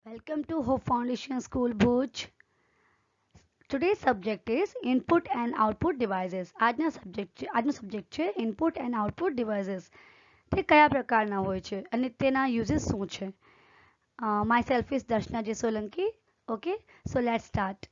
Welcome to Hope Foundation School Bhuj. Today's subject is input and output devices. આજનો subject છે input and output devices. તે કયા પ્રકારના હોય છે અને તેના uses શું છે? Myself is Darshna J. Solanki. Okay, so let's start.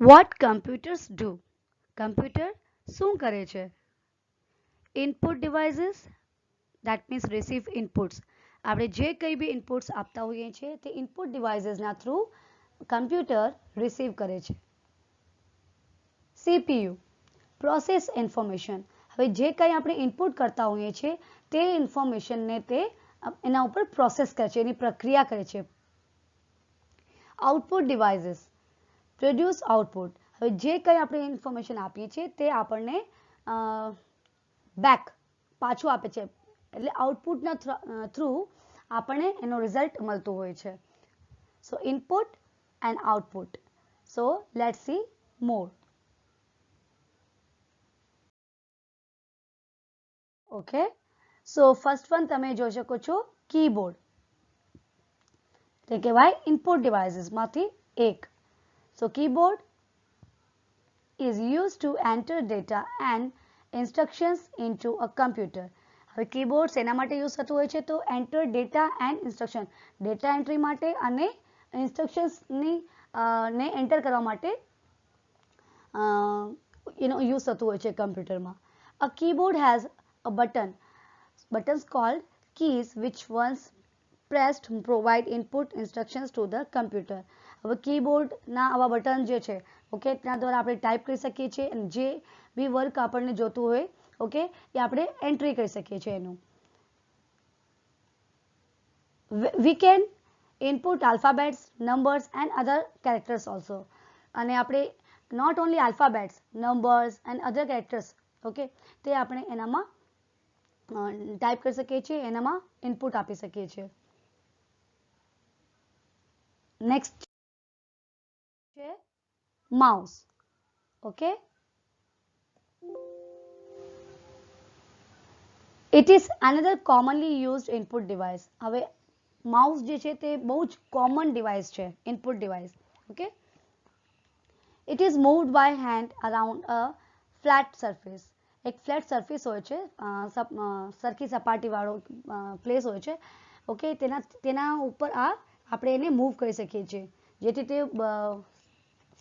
What computers do? Computer શું કરે છે? Input devices, that means receive inputs. આપણે જે કંઈ બી ઇનપુટ્સ આપતા હોઈએ છીએ તે ઇનપુટ ડિવાઇસીસના થ્રુ કમ્પ્યુટર રિસીવ કરે છે. CPU, process information. હવે જે કંઈ આપણે ઇનપુટ કરતા હોઈએ છીએ તે ઇન્ફોર્મેશનને તે એના ઉપર પ્રોસેસ કરે છે, એની પ્રક્રિયા કરે છે. Output devices produce output. હવે જે કંઈ આપણે ઇન્ફોર્મેશન આપીએ છીએ તે આપણને બેક પાછું આપે છે, એટલે આઉટપુટના થ્રુ આપણને એનો રિઝલ્ટ મળતું હોય છે. So input and output. So let's see more. Okay, so first one તમે જોઈ શકો છો કીબોર્ડ. તે કહેવાય ઇનપુટ ડિવાઇસીસમાંથી એક. સો keyboard is used to enter data and instructions into a computer. હવે કીબોર્ડ એના માટે યુઝ થતું હોય છે તો enter data and instruction, data entry માટે અને ઇન્સ્ટ્રક્શન્સની ને એન્ટર કરવા માટે એનો યુઝ થતું હોય છે કમ્પ્યુટરમાં. A keyboard has a buttons called keys which once pressed provide input instructions to the computer. હવે કીબોર્ડના આવા બટન જે છે ઓકે તેના દ્વારા આપણે ટાઈપ કરી શકીએ છીએ અને જે બી વર્ક આપણને જોતું હોય ઓકે એ આપણે એન્ટ્રી કરી શકીએ છીએ એનું. We can input alphabets, numbers and other characters also. અને આપણે not only alphabets, numbers and other characters okay તે આપણે એનામાં ટાઈપ કરી શકીએ છીએ, એનામાં ઇનપુટ આપી શકીએ છીએ. નેક્સ્ટ છે mouse. Okay, it is another commonly used input device. હવે માઉસ જે છે તે બહુ જ કોમન ડિવાઇસ છે, input device. Okay, it is moved by hand around a flat surface. એક ફ્લેટ સરફેસ હોય છે, સરખી સપાટીવાળો પ્લેસ હોય છે ઓકે તેના ઉપર આપણે એને મૂવ કરી શકીએ છીએ જેથી તે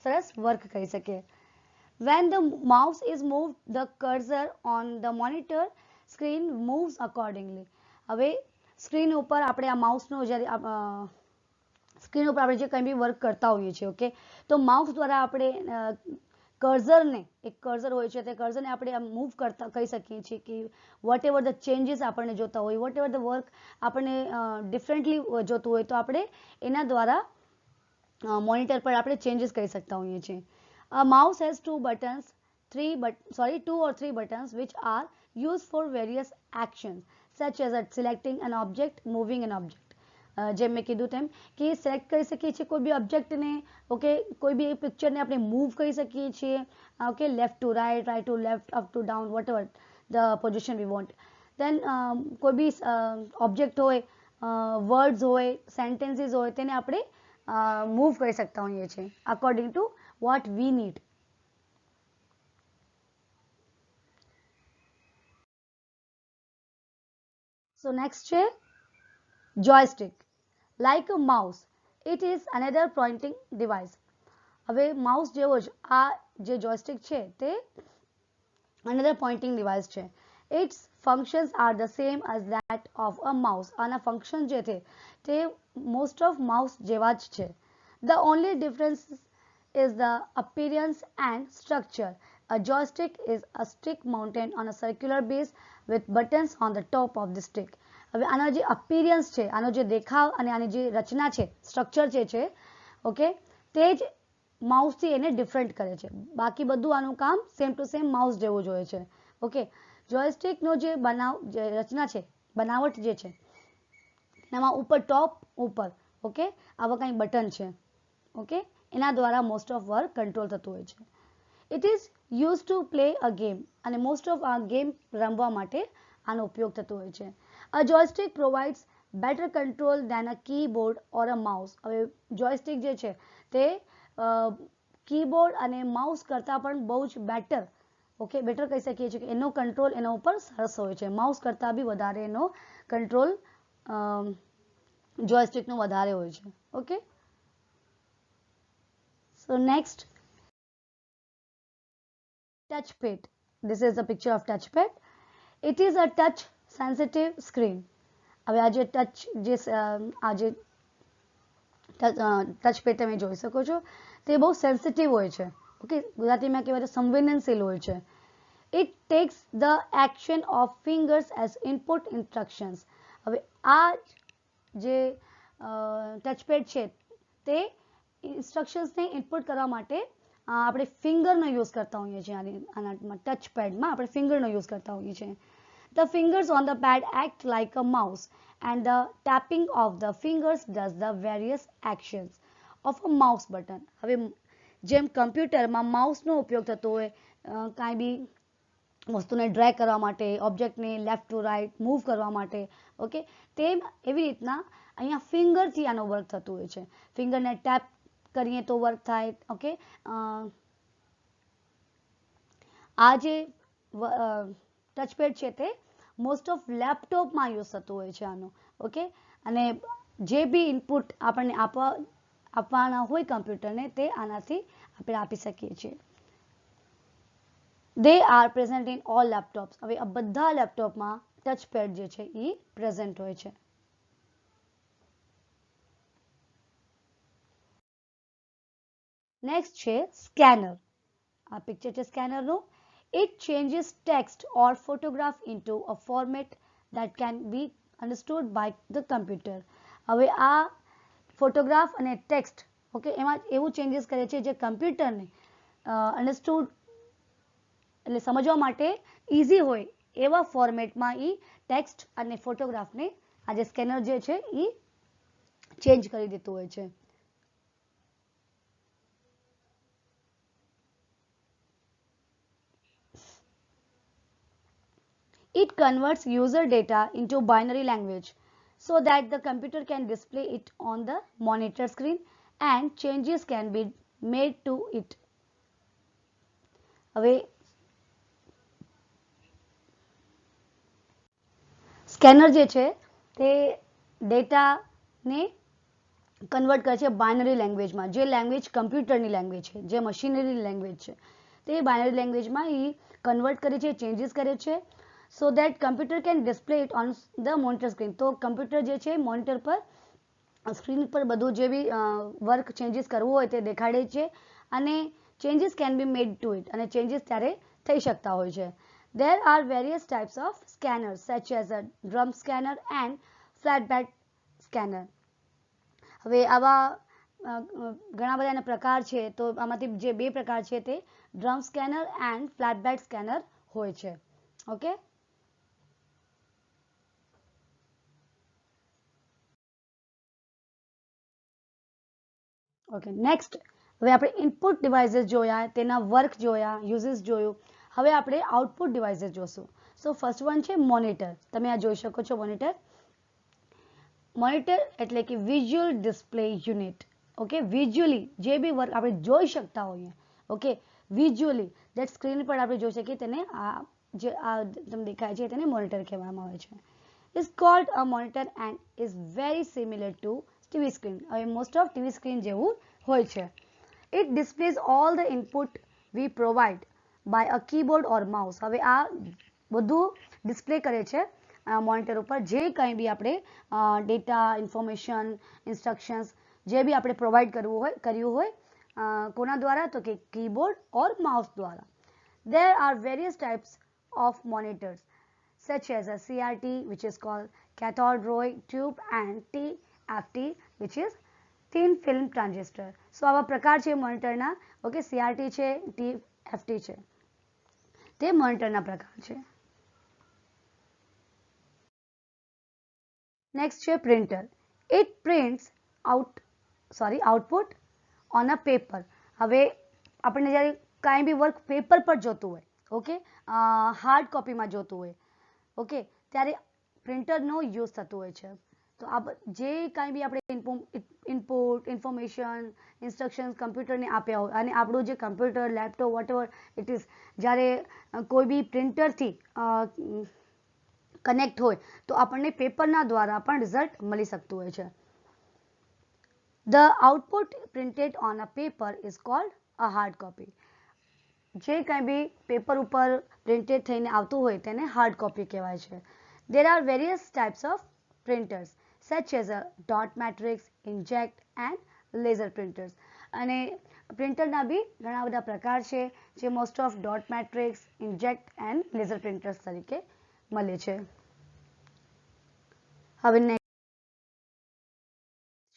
સરસ વર્ક કરી શકે. When the mouse is moved, the cursor on the monitor screen moves accordingly. હવે સ્ક્રીન ઉપર આપણે આ માઉસનો જ્યારે સ્ક્રીન ઉપર આપણે જે કંઈ બી વર્ક કરતા હોઈએ છીએ ઓકે તો માઉસ દ્વારા આપણે કર્ઝરને, એક કર્ઝર હોય છે તે કર્ઝરને આપણે મૂવ કરી શકીએ છીએ કે વોટ એવર ધ ચેન્જીસ આપણને જોતા હોય, વોટ એવર ધ વર્ક આપણને ડિફરન્ટલી જોતું હોય તો આપણે એના દ્વારા મોનિટર પર આપણે ચેન્જીસ કરી શકતા હોઈએ છીએ. A mouse has two or three buttons which are used for various actions such as selecting an object, moving an object. જેમ મેં કીધું તેમ કે સિલેક્ટ કરી શકીએ છીએ કોઈ બી ઓબ્જેક્ટને ઓકે કોઈ બી પિક્ચરને આપણે મૂવ કરી શકીએ છીએ okay left to right, right to left, up to down, whatever the position we want. Then કોઈ બી ઓબ્જેક્ટ હોય, વર્ડ્સ હોય, સેન્ટેન્સીસ હોય તેને આપણે મૂવ કરી શકતા હોઈએ છીએ according to what we need. So next છે joystick. Like a mouse, it is another pointing device. હવે માઉસ જેવો જ આ જે જોયસ્ટિક છે તે another pointing device છે. Its functions are the same as that of a mouse. આના ફંક્શન જે છે તે મોસ્ટ ઓફ માઉસ જેવા જ છે. The only difference is the appearance and structure. A joystick is a stick mounted on a circular base with buttons on the top of the stick. હવે આનો જે appearance છે, આનો જે દેખાવ અને આની જે રચના છે, સ્ટ્રક્ચર જે છે ઓકે તે જ માઉસથી એને ડિફરન્ટ કરે છે. બાકી બધું આનું કામ સેમ ટુ સેમ માઉસ જેવું જ હોય છે ઓકે. જોયસ્ટિકનો જે રચના છે, બનાવટ જે છે, એમાં ઉપર ટોપ ઉપર ઓકે આવા કંઈ બટન છે ઓકે, એના દ્વારા મોસ્ટ ઓફ વર્ક કંટ્રોલ થતું હોય છે. It is use to play a game, અને મોસ્ટ ઓફ આ ગેમ રમવા માટે આનો ઉપયોગ થતો હોય છે. A joystick provides better control than a keyboard or a mouse. હવે જોયસ્ટિક જે છે તે કીબોર્ડ અને માઉસ કરતાં પણ બહુ જ બેટર બેટર કહી શકીએ છીએ કે એનો કંટ્રોલ એના ઉપર સરસ હોય છે. માઉસ કરતાં બી વધારે એનો કંટ્રોલ જોયસ્ટિકનો વધારે હોય છે. Okay, so next, touchpad. This is a picture of touchpad. It is a touch sensitive screen. હવે આ જે ટચ જે આ જે ટચપેડ તમે જોઈ શકો છો તે બહુ સેન્સિટિવ હોય છે. ઓકે, ગુજરાતીમાં કહેવાય તો સંવેદનશીલ હોય છે. It tax the action of fingers as input instructions. હવે આ જે ટચપેડ છે તે ઇન્સ્ટ્રક્શન્સને ઇનપુટ કરવા માટે આપણે ફિંગરનો યુઝ કરતા હોઈએ છીએ. આના ટચપેડમાં આપણે ફિંગરનો યુઝ કરતા હોઈએ છીએ. The fingers on the pad act like a mouse, and the tapping of the fingers does the various actions of a mouse button. હવે જેમ કમ્પ્યુટરમાં માઉસનો ઉપયોગ થતો હોય કાંઈ બી વસ્તુને ડ્રેગ કરવા માટે, ઓબ્જેક્ટને લેફ્ટ ટુ રાઈટ મૂવ કરવા માટે, ઓકે, તેમ એવી રીતના અહીંયા ફિંગરથી આનો વર્ક થતું હોય છે. ફિંગરને ટેપ કરીએ તો વર્ક થાય. ઓકે, આ જે ટચપેડ છે તે મોસ્ટ ઓફ લેપટોપમાં યુઝ થતું હોય છે આનો. ઓકે, અને જે બી ઇનપુટ આપણને આપવાના હોય કમ્પ્યુટરને તે આનાથી આપણે આપી શકીએ છીએ. They are present in all laptops. હવે આ બધા લેપટોપમાં ટચપેડ જે છે એ પ્રેઝન્ટ હોય છે. નેક્સ્ટ છે સ્કેનર. આ પિક્ચર છે સ્કેનરનું. It changes text or photograph into a format that can be understood by the computer. હવે આ ફોટોગ્રાફ અને ટેક્સ્ટ ઓકે એમાં એવું ચેન્જીસ કરે છે જે કમ્પ્યુટરને અન્ડરસ્ટુડ એટલે સમજવા માટે ઇઝી હોય એવા ફોર્મેટમાં એ ટેક્સ્ટ અને ફોટોગ્રાફને આ જે સ્કેનર જે છે એ ચેન્જ કરી દેતું હોય છે. It converts user data into binary language so that the computer can display it on the monitor screen and changes can be made to it. હવે સ્કેનર જે છે તે ડેટાને કન્વર્ટ કરે છે બાયનરી લેંગ્વેજમાં. જે લેંગ્વેજ કમ્પ્યુટરની લેંગ્વેજ છે, જે મશીનરી લેંગ્વેજ છે તે બાયનરી લેંગ્વેજમાં એ કન્વર્ટ કરે છે, ચેન્જીસ કરે છે, so that computer can display it on the monitor screen. તો કમ્પ્યુટર જે છે મોનિટર પર સ્ક્રીન પર બધું જે બી વર્ક ચેન્જીસ કરવું હોય તે દેખાડે છે અને changes can be made to it અને ચેન્જીસ ત્યારે થઈ શકતા હોય છે. There are various types of scanners such as a drum scanner and flatbed scanner. હવે આવા ઘણા બધા એના પ્રકાર છે. તો આમાંથી જે બે પ્રકાર છે તે ડ્રમ સ્કેનર એન્ડ ફ્લેટબેડ સ્કેનર હોય છે. ઓકે, ઓકે, નેક્સ્ટ હવે આપણે ઇનપુટ ડિવાઇસીસ જોયા, તેના વર્ક જોયા, યુઝિસ જોયું. હવે આપણે આઉટપુટ ડિવાઇસીસ જોશું. સો ફર્સ્ટ વન છે મોનિટર. તમે આ જોઈ શકો છો મોનિટર. મોનિટર એટલે કે visual display unit. Okay, visually જે બી વર્ક આપણે જોઈ શકતા હોઈએ, ઓકે, વિઝ્યુઅલી દેટ સ્ક્રીન પર આપણે જોઈ શકીએ તેને આ જે આ તમને દેખાય છે તેને મોનિટર કહેવામાં આવે છે. Is called a monitor and is very similar to TV screen. હવે most of TV screen જેવું હોય છે. It displays all the input we provide by a keyboard or mouse. હવે આ બધું ડિસ્પ્લે કરે છે મોનિટર ઉપર જે કંઈ બી આપણે ડેટા, ઇન્ફોર્મેશન, ઇન્સ્ટ્રક્શન્સ જે બી આપણે પ્રોવાઈડ કર્યું હોય કોના દ્વારા તો કે કીબોર્ડ ઓર માઉસ દ્વારા. There are various types of monitors such as a CRT, which is called cathode ray tube, and TFT, which is thin film transistor. So આવા પ્રકાર છે મોનિટરના. ઓકે, CRT છે, TFT છે, તે મોનિટરના પ્રકાર છે. નેક્સ્ટ છે printer. It prints output on a paper. હવે આપણને જ્યારે કાંઈ બી વર્ક પેપર પર જોતું હોય, ઓકે, હાર્ડ કોપીમાં જોતું હોય, ઓકે, ત્યારે પ્રિન્ટરનો યુઝ થતું હોય છે. તો આ જે કાંઈ બી આપણે ઇનપુટ ઇન્ફોર્મેશન ઇન્સ્ટ્રક્શન્સ કમ્પ્યુટરને આપ્યા હોય અને આપણું જે computer laptop whatever it is જ્યારે કોઈ બી પ્રિન્ટરથી કનેક્ટ હોય તો આપણને પેપરના દ્વારા પણ રિઝલ્ટ મળી શકતું હોય છે. The output printed on a paper is called a hard copy. જે કાંઈ બી પેપર ઉપર પ્રિન્ટેડ થઈને આવતું હોય તેને હાર્ડ કોપી કહેવાય છે. There are various types of printers such as a dot matrix, inkjet and laser printers. અને પ્રિન્ટરના બી ઘણા બધા પ્રકાર છે જે most of dot matrix, inkjet and laser printers તરીકે મળે છે. હવે નેક્સ્ટ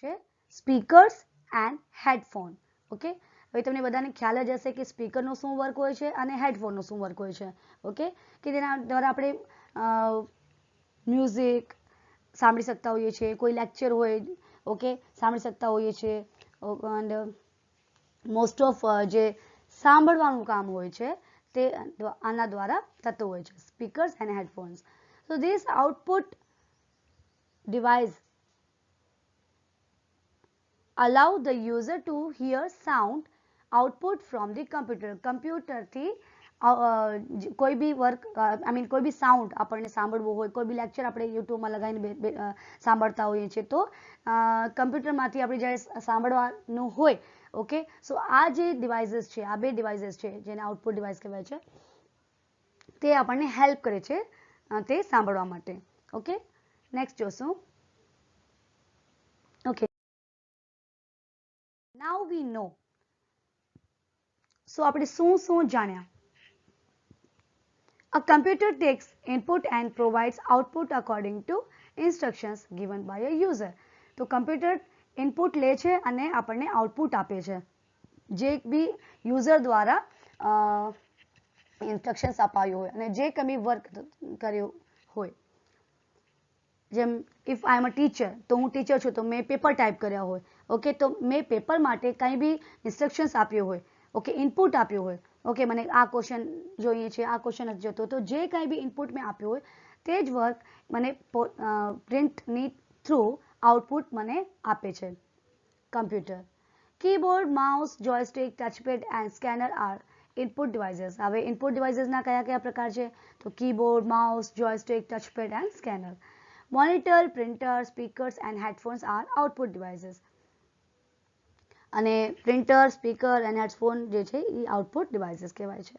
છે સ્પીકર્સ એન્ડ હેડફોન. ઓકે, હવે તમને બધાને ખ્યાલ જ હશે કે સ્પીકરનો શું વર્ક હોય છે અને હેડફોનનો શું વર્ક હોય છે. ઓકે, કે તેના દ્વારા આપણે મ્યુઝિક સાંભળી શકતા હોઈએ છીએ, કોઈ લેક્ચર હોય, ઓકે, સાંભળી શકતા હોઈએ છીએ. એન્ડ મોસ્ટ ઓફ જે સાંભળવાનું કામ હોય છે તે આના દ્વારા થતું હોય છે, speakers and headphones. So this output device allow the user to hear sound output from the computer. કમ્પ્યુટરથી કોઈ બી વર્ક કોઈ બી સાઉન્ડ આપણને સાંભળવું હોય, કોઈ બી લેક્ચર આપણે યુટ્યુબમાં લગાવીને સાંભળતા હોઈએ છીએ તો કમ્પ્યુટરમાંથી આપણે જ્યારે સાંભળવાનું હોય, ઓકે, સો આ જે ડિવાઇસીસ છે, આ બે ડિવાઇસીસ છે જેને આઉટપુટ ડિવાઇસ કહેવાય છે, તે આપણને હેલ્પ કરે છે તે સાંભળવા માટે. ઓકે, નેક્સ્ટ જોશું. ઓકે, નાઉ વી નો. સો આપણે શું જાણ્યા? A computer takes input and provides output according to instructions given by a user. તો કમ્પ્યુટર ઇનપુટ લે છે અને આપણને આઉટપુટ આપે છે જે બી યુઝર દ્વારા ઇન્સ્ટ્રક્શન્સ અપાયું હોય અને જે કંઈ બી વર્ક કર્યું હોય. જેમ if I M a teacher, તો હું ટીચર છું તો મેં પેપર ટાઈપ કર્યા હોય, ઓકે, તો મેં પેપર માટે કંઈ બી ઇન્સ્ટ્રક્શન્સ આપ્યું હોય, ઓકે, ઇનપુટ આપ્યું હોય, ઓકે, મને આ ક્વેશ્ચન જોઈએ છે, આ ક્વેશ્ચન નથી જોતો, તો જે કાંઈ બી ઇનપુટ મેં આપ્યું હોય તે જ વર્ક મને પ્રિન્ટની થ્રુ આઉટપુટ મને આપે છે computer. Keyboard, mouse, joystick, touchpad and scanner are input devices. હવે ઇનપુટ ડિવાઇસીસના કયા કયા પ્રકાર છે? તો keyboard, mouse, joystick, touchpad and scanner. Monitor, printer, speakers and headphones are output devices. અને પ્રિન્ટર, સ્પીકર અને હેડફોન જે છે એ આઉટપુટ ડિવાઇસીસ કહેવાય છે.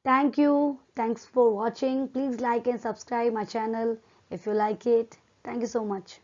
Thank you. Thanks for watching. Please like and subscribe my channel if you like it. Thank you so much.